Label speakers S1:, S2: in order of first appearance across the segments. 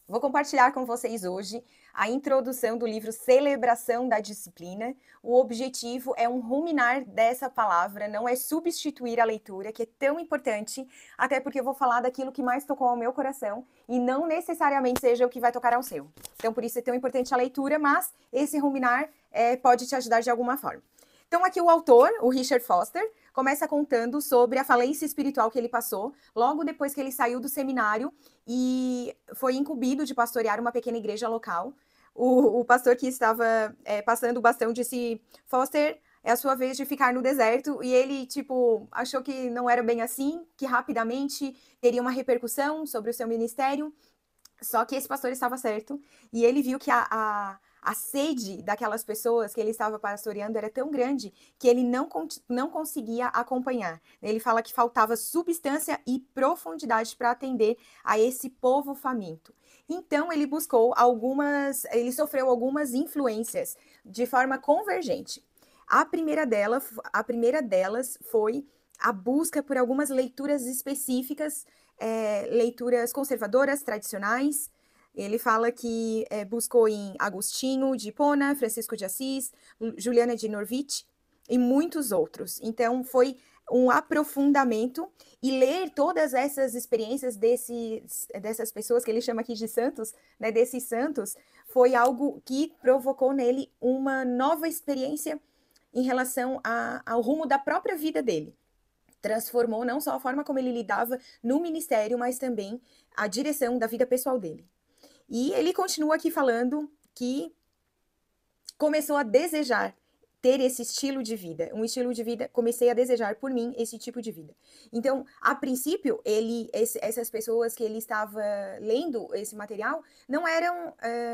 S1: Vou compartilhar com vocês hoje a introdução do livro Celebração da Disciplina. O objetivo é um ruminar dessa palavra, não é substituir a leitura, que é tão importante, até porque eu vou falar daquilo que mais tocou ao meu coração e não necessariamente seja o que vai tocar ao seu. Então, por isso é tão importante a leitura, mas esse ruminar pode te ajudar de alguma forma. Então, aqui o autor, o Richard Foster, começa contando sobre a falência espiritual que ele passou logo depois que ele saiu do seminário e foi incumbido de pastorear uma pequena igreja local. O pastor que estava passando o bastão disse: Foster, é a sua vez de ficar no deserto. E ele, achou que não era bem assim, que rapidamente teria uma repercussão sobre o seu ministério. Só que esse pastor estava certo e ele viu que a sede daquelas pessoas que ele estava pastoreando era tão grande que ele não conseguia acompanhar. Ele fala que faltava substância e profundidade para atender a esse povo faminto. Então ele sofreu algumas influências de forma convergente. A primeira delas foi a busca por algumas leituras específicas, leituras conservadoras, tradicionais. Ele fala que buscou em Agostinho de Hipona, Francisco de Assis, Juliana de Norwich e muitos outros. Então, foi um aprofundamento e ler todas essas experiências dessas pessoas que ele chama aqui de santos, né, desses santos, foi algo que provocou nele uma nova experiência em relação ao rumo da própria vida dele. Transformou não só a forma como ele lidava no ministério, mas também a direção da vida pessoal dele. E ele continua aqui falando que começou a desejar ter esse estilo de vida, um estilo de vida, comecei a desejar por mim esse tipo de vida. Então, a princípio, essas pessoas que ele estava lendo esse material,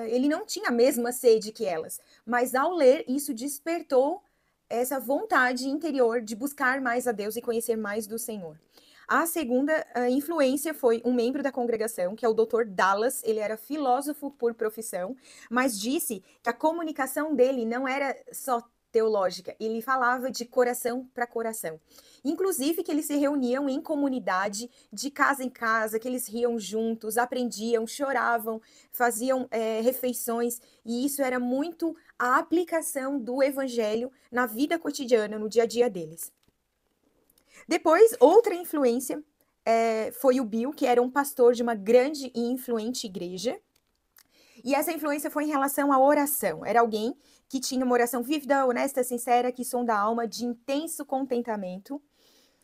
S1: ele não tinha a mesma sede que elas, mas ao ler, isso despertou essa vontade interior de buscar mais a Deus e conhecer mais do Senhor. A segunda influência foi um membro da congregação, que é o Dr. Dallas. Ele era filósofo por profissão, mas disse que a comunicação dele não era só teológica, ele falava de coração para coração. Inclusive que eles se reuniam em comunidade, de casa em casa, que eles riam juntos, aprendiam, choravam, faziam refeições, e isso era muito a aplicação do evangelho na vida cotidiana, no dia a dia deles. Depois, outra influência foi o Bill, que era um pastor de uma grande e influente igreja. E essa influência foi em relação à oração. Era alguém que tinha uma oração vívida, honesta, sincera, que sonda a alma, de intenso contentamento.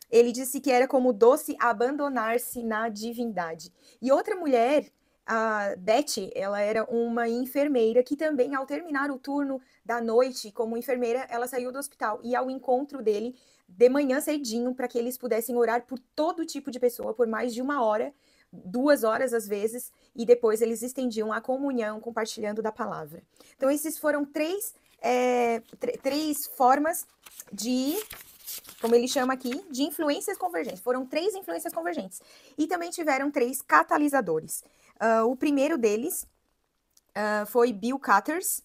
S1: Ele disse que era como doce abandonar-se na divindade. E outra mulher, a Betty, ela era uma enfermeira que também, ao terminar o turno da noite como enfermeira, ela saiu do hospital e ao encontro dele de manhã cedinho para que eles pudessem orar por todo tipo de pessoa, por mais de 1 hora, 2 horas às vezes, e depois eles estendiam a comunhão compartilhando da palavra. Então esses foram três formas de, como ele chama aqui, de influências convergentes. Foram 3 influências convergentes. E também tiveram 3 catalisadores. O primeiro deles foi Bill Catters,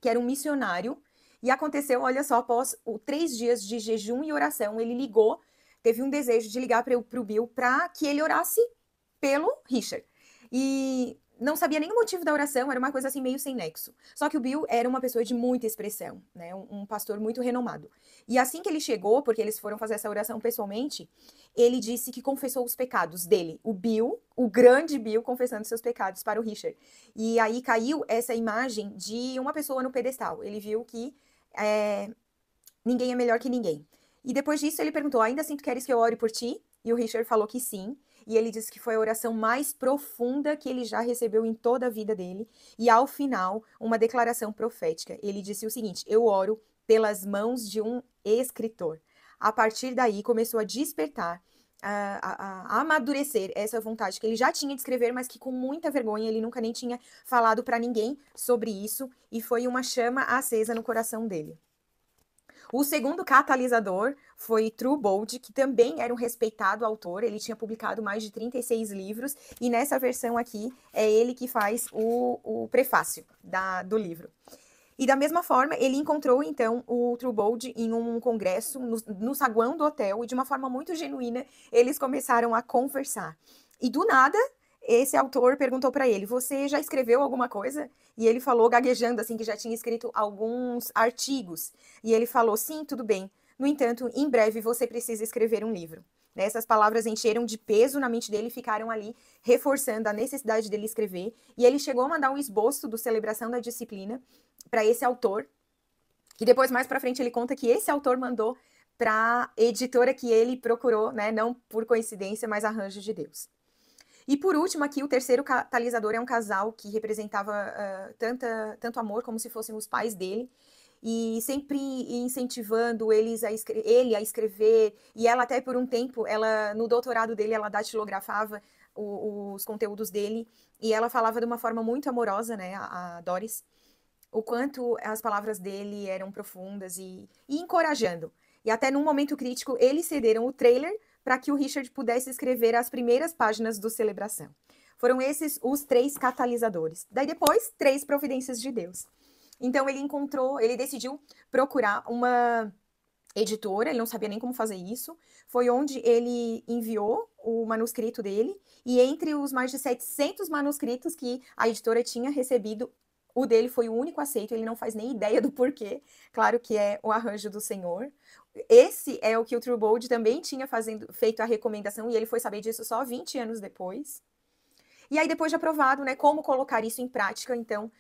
S1: que era um missionário. E aconteceu, olha só, após 3 dias de jejum e oração, ele ligou, teve um desejo de ligar para o Bill para que ele orasse pelo Richard. E não sabia nem o motivo da oração, era uma coisa assim meio sem nexo. Só que o Bill era uma pessoa de muita expressão, né? Um pastor muito renomado. E assim que ele chegou, porque eles foram fazer essa oração pessoalmente, ele disse que confessou os pecados dele. O Bill, o grande Bill, confessando seus pecados para o Richard. E aí caiu essa imagem de uma pessoa no pedestal. Ele viu que ninguém é melhor que ninguém. E depois disso ele perguntou: ainda assim tu queres que eu ore por ti? E o Richard falou que sim. E ele disse que foi a oração mais profunda que ele já recebeu em toda a vida dele. E ao final, uma declaração profética. Ele disse o seguinte: eu oro pelas mãos de um escritor. A partir daí começou a despertar, a amadurecer essa vontade que ele já tinha de escrever, mas que com muita vergonha ele nunca nem tinha falado para ninguém sobre isso. E foi uma chama acesa no coração dele. O segundo catalisador foi Truebold, que também era um respeitado autor. Ele tinha publicado mais de 36 livros, e nessa versão aqui é ele que faz o prefácio do livro. E da mesma forma, ele encontrou, então, o Truebold em um congresso, no saguão do hotel, e de uma forma muito genuína, eles começaram a conversar. E do nada, esse autor perguntou para ele: você já escreveu alguma coisa? E ele falou, gaguejando, assim, que já tinha escrito alguns artigos. E ele falou: sim, tudo bem. No entanto, em breve você precisa escrever um livro. Né, essas palavras encheram de peso na mente dele e ficaram ali reforçando a necessidade dele escrever. E ele chegou a mandar um esboço do Celebração da Disciplina para esse autor, que depois, mais para frente, ele conta que esse autor mandou para a editora que ele procurou, né, não por coincidência, mas arranjo de Deus. E por último, aqui, o terceiro catalisador é um casal que representava tanto amor como se fossem os pais dele, e sempre incentivando ele a escrever, e ela até por um tempo, ela no doutorado dele, ela datilografava os conteúdos dele, e ela falava de uma forma muito amorosa, né, a Doris, o quanto as palavras dele eram profundas e encorajando. E até num momento crítico, eles cederam o trailer para que o Richard pudesse escrever as primeiras páginas do Celebração. Foram esses os 3 catalisadores. Daí depois, 3 providências de Deus. Então ele decidiu procurar uma editora, ele não sabia nem como fazer isso. Foi onde ele enviou o manuscrito dele, e entre os mais de 700 manuscritos que a editora tinha recebido, o dele foi o único aceito, ele não faz nem ideia do porquê. Claro que é o arranjo do Senhor. Esse é o que o Truebold também tinha feito a recomendação, e ele foi saber disso só 20 anos depois. E aí, depois de aprovado, né, como colocar isso em prática, então,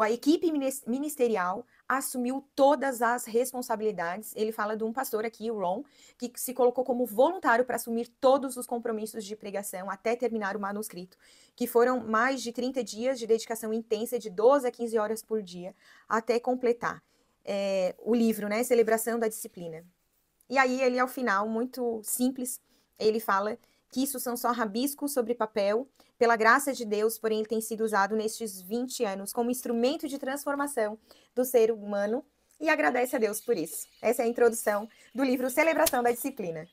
S1: a equipe ministerial assumiu todas as responsabilidades. Ele fala de um pastor aqui, o Ron, que se colocou como voluntário para assumir todos os compromissos de pregação até terminar o manuscrito, que foram mais de 30 dias de dedicação intensa de 12 a 15 horas por dia, até completar o livro, né, Celebração da Disciplina. E aí ele, ao final, muito simples, ele fala que isso são só rabiscos sobre papel, pela graça de Deus, porém ele tem sido usado nestes 20 anos como instrumento de transformação do ser humano, e agradece a Deus por isso. Essa é a introdução do livro Celebração da Disciplina.